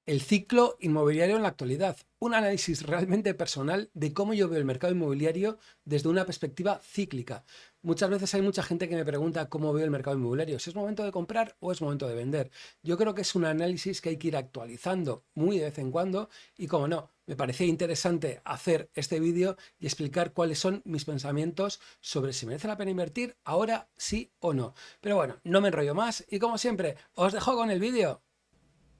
El ciclo inmobiliario en la actualidad. Un análisis realmente personal de cómo yo veo el mercado inmobiliario desde una perspectiva cíclica. Muchas veces hay mucha gente que me pregunta cómo veo el mercado inmobiliario, si es momento de comprar o es momento de vender. Yo creo que es un análisis que hay que ir actualizando muy de vez en cuando y, como no, me parecía interesante hacer este vídeo y explicar cuáles son mis pensamientos sobre si merece la pena invertir ahora sí o no. Pero bueno, no me enrollo más y, como siempre, os dejo con el vídeo.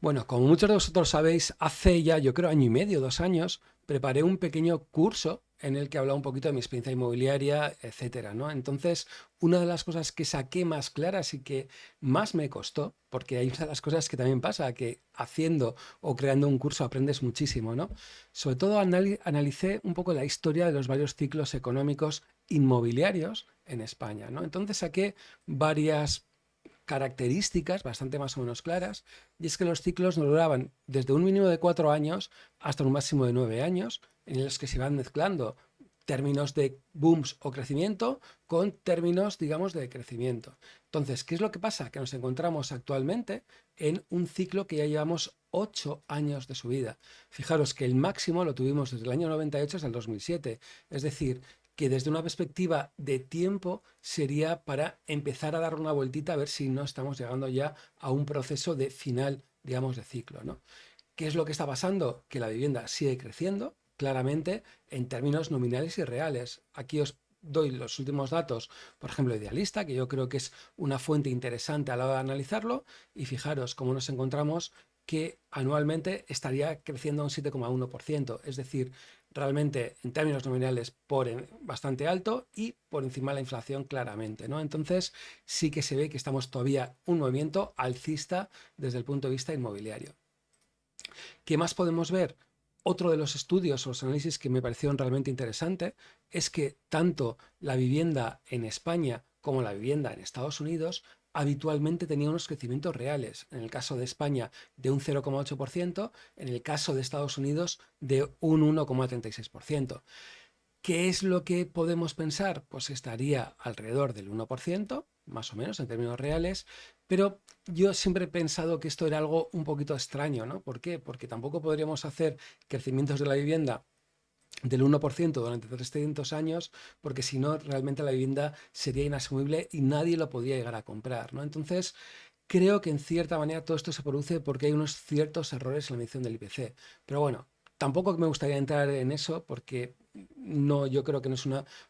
Bueno, como muchos de vosotros sabéis, hace ya, yo creo, año y medio, 2 años, preparé un pequeño curso en el que hablaba un poquito de mi experiencia inmobiliaria, etcétera, ¿no? Entonces, una de las cosas que saqué más claras y que más me costó, porque hay una de las cosas que también pasa, que haciendo o creando un curso aprendes muchísimo, ¿no? Sobre todo analicé un poco la historia de los varios ciclos económicos inmobiliarios en España, ¿no? Entonces saqué varias características bastante más o menos claras, y es que los ciclos no duraban desde un mínimo de 4 años hasta un máximo de 9 años, en los que se van mezclando términos de booms o crecimiento con términos, digamos, de crecimiento. Entonces, ¿qué es lo que pasa? Que nos encontramos actualmente en un ciclo que ya llevamos 8 años de subida. Fijaros que el máximo lo tuvimos desde el año 98 hasta el 2007, es decir, que desde una perspectiva de tiempo sería para empezar a dar una vueltita a ver si no estamos llegando ya a un proceso de final, digamos, de ciclo, ¿no? ¿Qué es lo que está pasando? Que la vivienda sigue creciendo, claramente, en términos nominales y reales. Aquí os doy los últimos datos, por ejemplo, Idealista, que yo creo que es una fuente interesante a la hora de analizarlo, y fijaros cómo nos encontramos que anualmente estaría creciendo un 7,1%, es decir, realmente en términos nominales bastante alto y por encima de la inflación claramente, ¿no? Entonces sí que se ve que estamos todavía un movimiento alcista desde el punto de vista inmobiliario. ¿Qué más podemos ver? Otro de los estudios o los análisis que me parecieron realmente interesante es que tanto la vivienda en España como la vivienda en Estados Unidos habitualmente tenían unos crecimientos reales. En el caso de España de un 0,8%, en el caso de Estados Unidos de un 1,36%. ¿Qué es lo que podemos pensar? Pues estaría alrededor del 1%, más o menos en términos reales, pero yo siempre he pensado que esto era algo un poquito extraño, ¿no? ¿Por qué? Porque tampoco podríamos hacer crecimientos de la vivienda del 1% durante 300 años, porque si no, realmente la vivienda sería inasumible y nadie lo podía llegar a comprar, ¿no? Entonces, creo que en cierta manera todo esto se produce porque hay unos ciertos errores en la medición del IPC. Pero bueno, tampoco me gustaría entrar en eso porque no, yo creo que no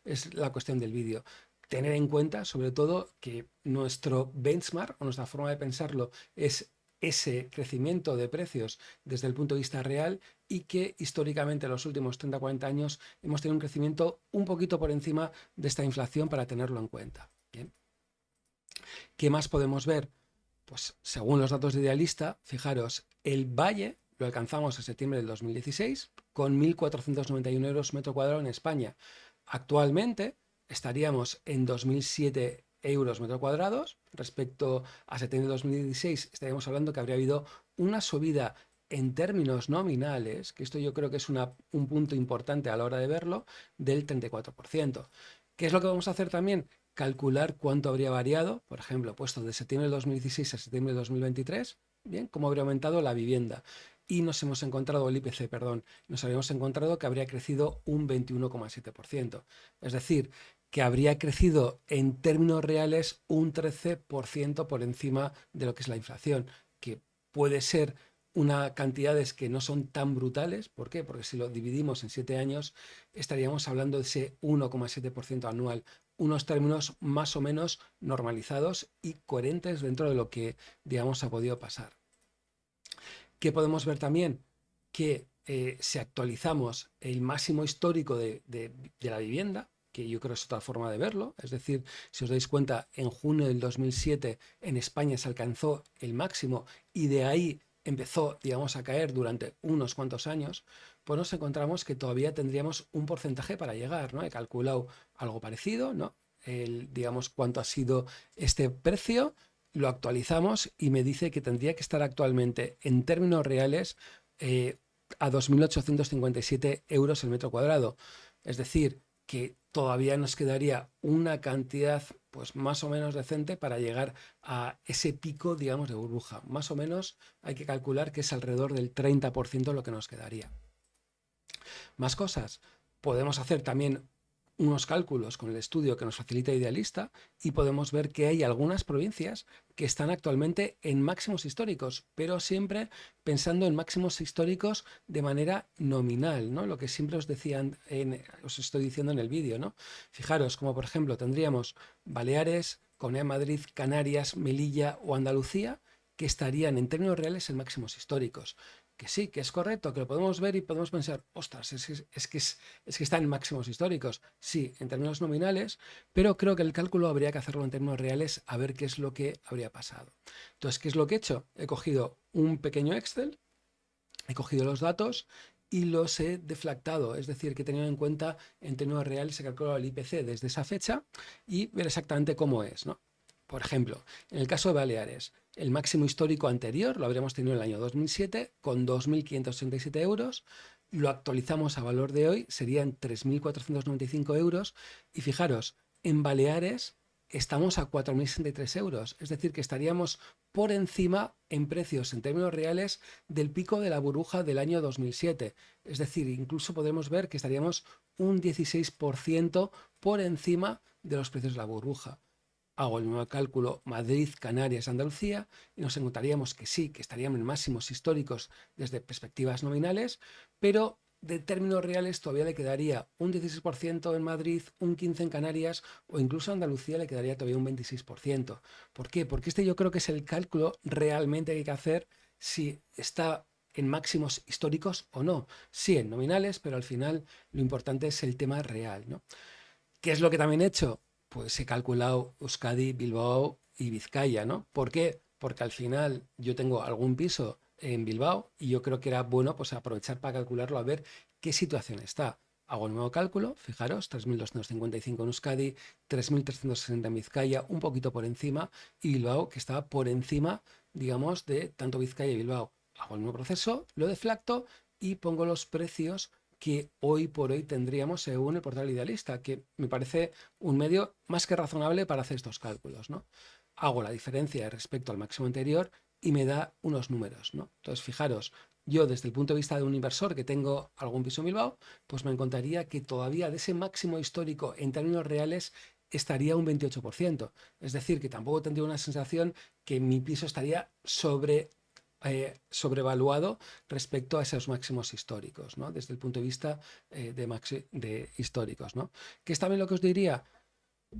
es la cuestión del vídeo. Tener en cuenta, sobre todo, que nuestro benchmark o nuestra forma de pensarlo es ese crecimiento de precios desde el punto de vista real, y que históricamente en los últimos 30-40 años hemos tenido un crecimiento un poquito por encima de esta inflación, para tenerlo en cuenta. Bien. ¿Qué más podemos ver? Pues según los datos de Idealista, fijaros, el Valle lo alcanzamos en septiembre del 2016 con 1.491 euros metro cuadrado en España. Actualmente estaríamos en 2.007 euros metro cuadrados. Respecto a septiembre de 2016, estaríamos hablando que habría habido una subida en términos nominales, que esto yo creo que es un punto importante a la hora de verlo, del 34%. ¿Qué es lo que vamos a hacer también? Calcular cuánto habría variado, por ejemplo, puesto de septiembre de 2016 a septiembre de 2023, bien, cómo habría aumentado la vivienda. Y nos hemos encontrado, el IPC, perdón, nos habríamos encontrado que habría crecido un 21,7%. Es decir, que habría crecido en términos reales un 13% por encima de lo que es la inflación, que puede ser una cantidades que no son tan brutales. ¿Por qué? Porque si lo dividimos en 7 años, estaríamos hablando de ese 1,7% anual, unos términos más o menos normalizados y coherentes dentro de lo que, digamos, ha podido pasar. ¿Qué podemos ver también? Que si actualizamos el máximo histórico de la vivienda, que yo creo es otra forma de verlo, es decir, si os dais cuenta, en junio del 2007 en España se alcanzó el máximo y de ahí empezó, digamos, a caer durante unos cuantos años, pues nos encontramos que todavía tendríamos un porcentaje para llegar, ¿no? He calculado algo parecido, ¿no? Digamos, cuánto ha sido este precio, lo actualizamos y me dice que tendría que estar actualmente en términos reales a 2.857 euros el metro cuadrado. Es decir, que todavía nos quedaría una cantidad pues más o menos decente para llegar a ese pico, digamos, de burbuja. Más o menos hay que calcular que es alrededor del 30% lo que nos quedaría. Más cosas. Podemos hacer también unos cálculos con el estudio que nos facilita Idealista y podemos ver que hay algunas provincias que están actualmente en máximos históricos, pero siempre pensando en máximos históricos de manera nominal, ¿no? Lo que siempre os decía, os estoy diciendo en el vídeo, ¿no? Fijaros, como por ejemplo tendríamos Baleares, Comunidad de Madrid, Canarias, Melilla o Andalucía, que estarían en términos reales en máximos históricos. Que sí, que es correcto, que lo podemos ver y podemos pensar, ostras, es que está en máximos históricos. Sí, en términos nominales, pero creo que el cálculo habría que hacerlo en términos reales a ver qué es lo que habría pasado. Entonces, ¿qué es lo que he hecho? He cogido un pequeño Excel, he cogido los datos y los he deflactado, es decir, que he tenido en cuenta en términos reales, he calculado el IPC desde esa fecha y ver exactamente cómo es, ¿no? Por ejemplo, en el caso de Baleares, el máximo histórico anterior lo habríamos tenido en el año 2007 con 2.567 euros. Lo actualizamos a valor de hoy, serían 3.495 euros. Y fijaros, en Baleares estamos a 4.063 euros. Es decir, que estaríamos por encima en precios, en términos reales, del pico de la burbuja del año 2007. Es decir, incluso podemos ver que estaríamos un 16% por encima de los precios de la burbuja. Hago el nuevo cálculo Madrid, Canarias, Andalucía y nos encontraríamos que sí, que estaríamos en máximos históricos desde perspectivas nominales, pero de términos reales todavía le quedaría un 16% en Madrid, un 15% en Canarias o incluso a Andalucía le quedaría todavía un 26%. ¿Por qué? Porque yo creo que es el cálculo realmente que hay que hacer si está en máximos históricos o no. Sí, en nominales, pero al final lo importante es el tema real, ¿no? ¿Qué es lo que también he hecho? Pues he calculado Euskadi, Bilbao y Vizcaya, ¿no? ¿Por qué? Porque al final yo tengo algún piso en Bilbao y yo creo que era bueno pues aprovechar para calcularlo a ver qué situación está. Hago el nuevo cálculo, fijaros, 3.255 en Euskadi, 3.360 en Vizcaya, un poquito por encima, y Bilbao que estaba por encima, digamos, de tanto Vizcaya y Bilbao. Hago el nuevo proceso, lo deflacto y pongo los precios que hoy por hoy tendríamos según el portal Idealista, que me parece un medio más que razonable para hacer estos cálculos, ¿no? Hago la diferencia respecto al máximo anterior y me da unos números, ¿no? Entonces, fijaros, yo desde el punto de vista de un inversor que tengo algún piso en Bilbao, pues me encontraría que todavía de ese máximo histórico en términos reales estaría un 28%. Es decir, que tampoco tendría una sensación que mi piso estaría sobrevaluado respecto a esos máximos históricos, ¿no? Desde el punto de vista de históricos, ¿no? ¿Qué es también lo que os diría?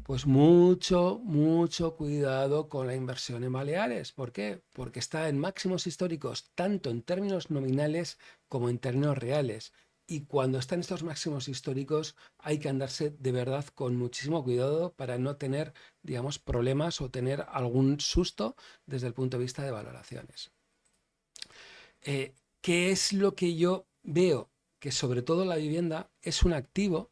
Pues mucho, mucho cuidado con la inversión en Baleares. ¿Por qué? Porque está en máximos históricos, tanto en términos nominales como en términos reales. Y cuando están estos máximos históricos hay que andarse de verdad con muchísimo cuidado para no tener, digamos, problemas o tener algún susto desde el punto de vista de valoraciones. ¿Qué es lo que yo veo? Que sobre todo la vivienda es un activo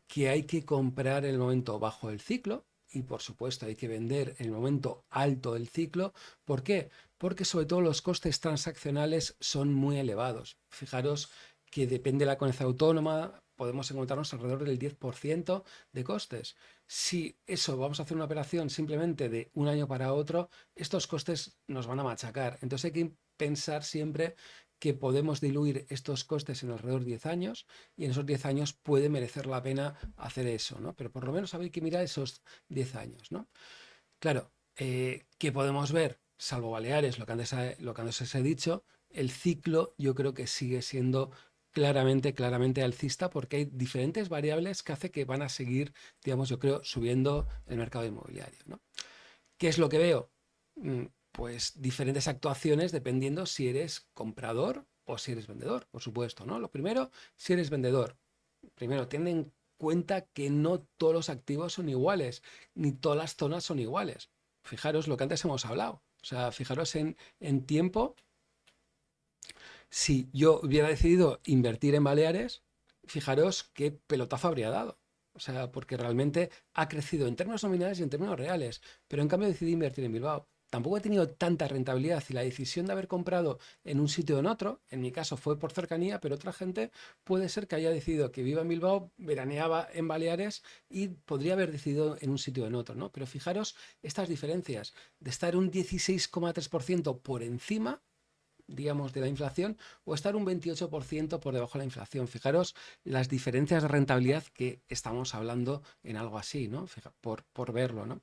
que hay que comprar en el momento bajo del ciclo y por supuesto hay que vender en el momento alto del ciclo. ¿Por qué? Porque sobre todo los costes transaccionales son muy elevados. Fijaros que depende de la comunidad autónoma, podemos encontrarnos alrededor del 10% de costes. Si eso vamos a hacer una operación simplemente de un año para otro, estos costes nos van a machacar. Entonces hay que pensar siempre que podemos diluir estos costes en alrededor de 10 años y en esos 10 años puede merecer la pena hacer eso, ¿no? Pero por lo menos hay que mirar esos 10 años, ¿no? Claro, ¿qué podemos ver? Salvo Baleares, lo que antes os he dicho, el ciclo yo creo que sigue siendo claramente alcista porque hay diferentes variables que hace que van a seguir, digamos, yo creo, subiendo el mercado inmobiliario, ¿no? ¿Qué es lo que veo? Pues diferentes actuaciones dependiendo si eres comprador o si eres vendedor, por supuesto, ¿no? Lo primero, si eres vendedor, primero, ten en cuenta que no todos los activos son iguales, ni todas las zonas son iguales. Fijaros lo que antes hemos hablado. O sea, fijaros en tiempo. Si yo hubiera decidido invertir en Baleares, fijaros qué pelotazo habría dado. O sea, porque realmente ha crecido en términos nominales y en términos reales. Pero en cambio decidí invertir en Bilbao. tampoco he tenido tanta rentabilidad y la decisión de haber comprado en un sitio o en otro, en mi caso fue por cercanía, pero otra gente puede ser que haya decidido que viva en Bilbao, veraneaba en Baleares y podría haber decidido en un sitio o en otro, ¿no? Pero fijaros estas diferencias de estar un 16,3% por encima, digamos, de la inflación o estar un 28% por debajo de la inflación. Fijaros las diferencias de rentabilidad que estamos hablando en algo así, ¿no? Por verlo, ¿no?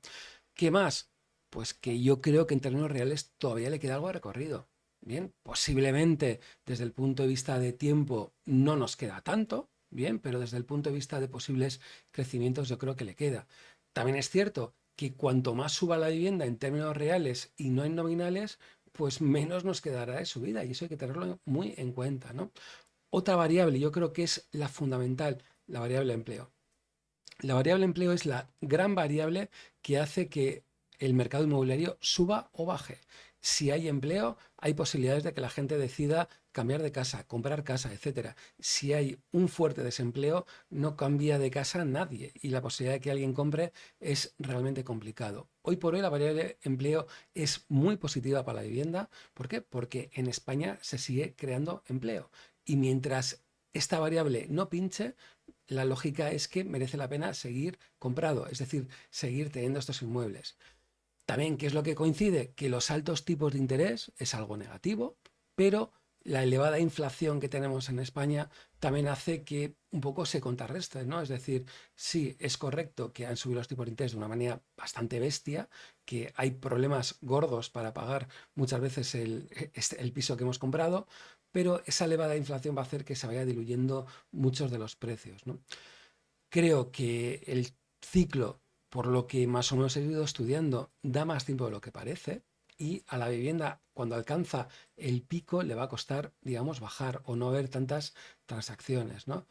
¿Qué más? Pues que yo creo que en términos reales todavía le queda algo de recorrido. Bien, posiblemente desde el punto de vista de tiempo no nos queda tanto, bien, pero desde el punto de vista de posibles crecimientos yo creo que le queda. También es cierto que cuanto más suba la vivienda en términos reales y no en nominales, pues menos nos quedará de subida y eso hay que tenerlo muy en cuenta, ¿no? Otra variable, yo creo que es la fundamental, la variable empleo. La variable empleo es la gran variable que hace que el mercado inmobiliario suba o baje. Si hay empleo, hay posibilidades de que la gente decida cambiar de casa, comprar casa, etcétera. Si hay un fuerte desempleo, no cambia de casa nadie y la posibilidad de que alguien compre es realmente complicado. Hoy por hoy la variable empleo es muy positiva para la vivienda. ¿Por qué? Porque en España se sigue creando empleo y mientras esta variable no pinche, la lógica es que merece la pena seguir comprado, es decir, seguir teniendo estos inmuebles. También, ¿qué es lo que coincide? Que los altos tipos de interés es algo negativo, pero la elevada inflación que tenemos en España también hace que un poco se contrarreste, ¿no? Es decir, sí, es correcto que han subido los tipos de interés de una manera bastante bestia, que hay problemas gordos para pagar muchas veces el piso que hemos comprado, pero esa elevada inflación va a hacer que se vaya diluyendo muchos de los precios, ¿no? Creo que el ciclo, por lo que más o menos he ido estudiando, da más tiempo de lo que parece y a la vivienda, cuando alcanza el pico, le va a costar, digamos, bajar o no haber tantas transacciones, ¿no?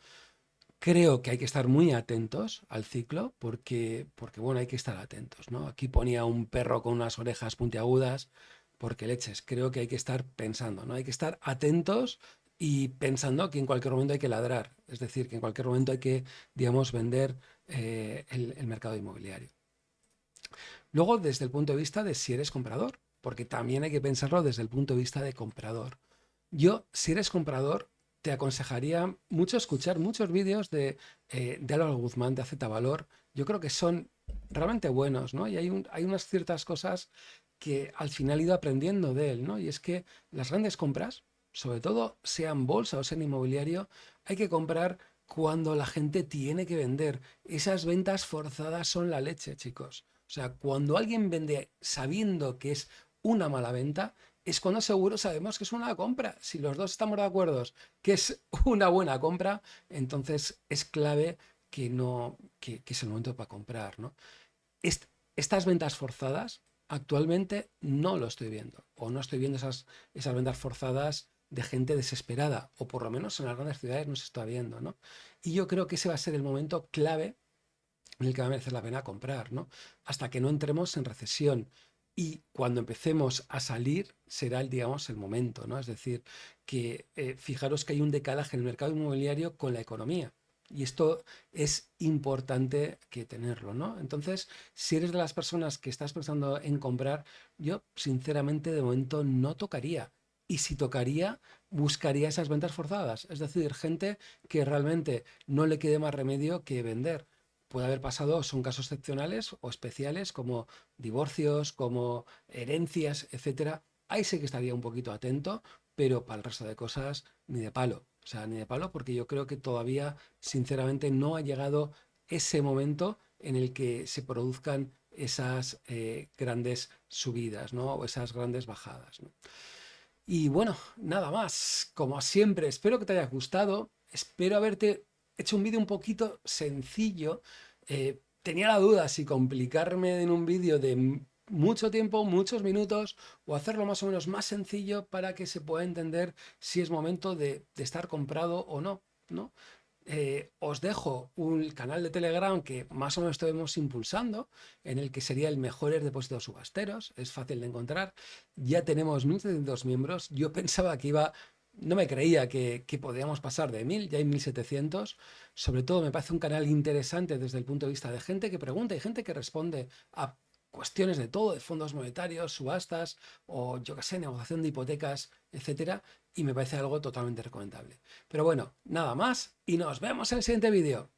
Creo que hay que estar muy atentos al ciclo porque bueno, hay que estar atentos, ¿no? Aquí ponía un perro con unas orejas puntiagudas porque leches, creo que hay que estar pensando, ¿no? Hay que estar atentos y pensando que en cualquier momento hay que ladrar, es decir, que en cualquier momento hay que, digamos, vender el mercado inmobiliario. Luego, desde el punto de vista de si eres comprador, porque también hay que pensarlo desde el punto de vista de comprador. Yo, si eres comprador, te aconsejaría mucho escuchar muchos vídeos de Álvaro Guzmán, de Z Valor. Yo creo que son realmente buenos, ¿no? Y hay unas ciertas cosas que al final he ido aprendiendo de él, ¿no? Y es que las grandes compras, sobre todo sean bolsa o sean inmobiliario, hay que comprar cuando la gente tiene que vender. Esas ventas forzadas son la leche, chicos. O sea, cuando alguien vende sabiendo que es una mala venta, es cuando seguro sabemos que es una compra. Si los dos estamos de acuerdo que es una buena compra, entonces es clave que no, que es el momento para comprar, ¿no? Estas ventas forzadas actualmente no lo estoy viendo, o no estoy viendo esas ventas forzadas de gente desesperada, o por lo menos en las grandes ciudades no se está viendo, ¿no? Y yo creo que ese va a ser el momento clave en el que va a merecer la pena comprar, ¿no? Hasta que no entremos en recesión. Y cuando empecemos a salir será, digamos, el momento, ¿no? Es decir, que fijaros que hay un decalaje en el mercado inmobiliario con la economía. Y esto es importante que tenerlo, ¿no? Entonces, si eres de las personas que estás pensando en comprar, yo sinceramente de momento no tocaría. Y si tocaría, buscaría esas ventas forzadas. Es decir, gente que realmente no le quede más remedio que vender. Puede haber pasado, son casos excepcionales o especiales como divorcios, como herencias, etcétera. Ahí sí que estaría un poquito atento, pero para el resto de cosas ni de palo. O sea, ni de palo porque yo creo que todavía, sinceramente, no ha llegado ese momento en el que se produzcan esas grandes subidas, ¿no? O esas grandes bajadas, ¿no? Y bueno, nada más. Como siempre, espero que te haya gustado. Espero haberte hecho un vídeo un poquito sencillo. Tenía la duda si complicarme en un vídeo de mucho tiempo, muchos minutos, o hacerlo más o menos más sencillo para que se pueda entender si es momento de estar comprado o no, ¿no? Os dejo un canal de Telegram que más o menos estamos impulsando, en el que sería el Mejores Depósitos Subasteros, es fácil de encontrar. Ya tenemos 1.700 miembros, yo pensaba que iba, no me creía que podíamos pasar de 1.000, ya hay 1.700. Sobre todo me parece un canal interesante desde el punto de vista de gente que pregunta y gente que responde a cuestiones de todo, de fondos monetarios, subastas o yo qué sé, negociación de hipotecas, etcétera, y me parece algo totalmente recomendable. Pero bueno, nada más y nos vemos en el siguiente vídeo.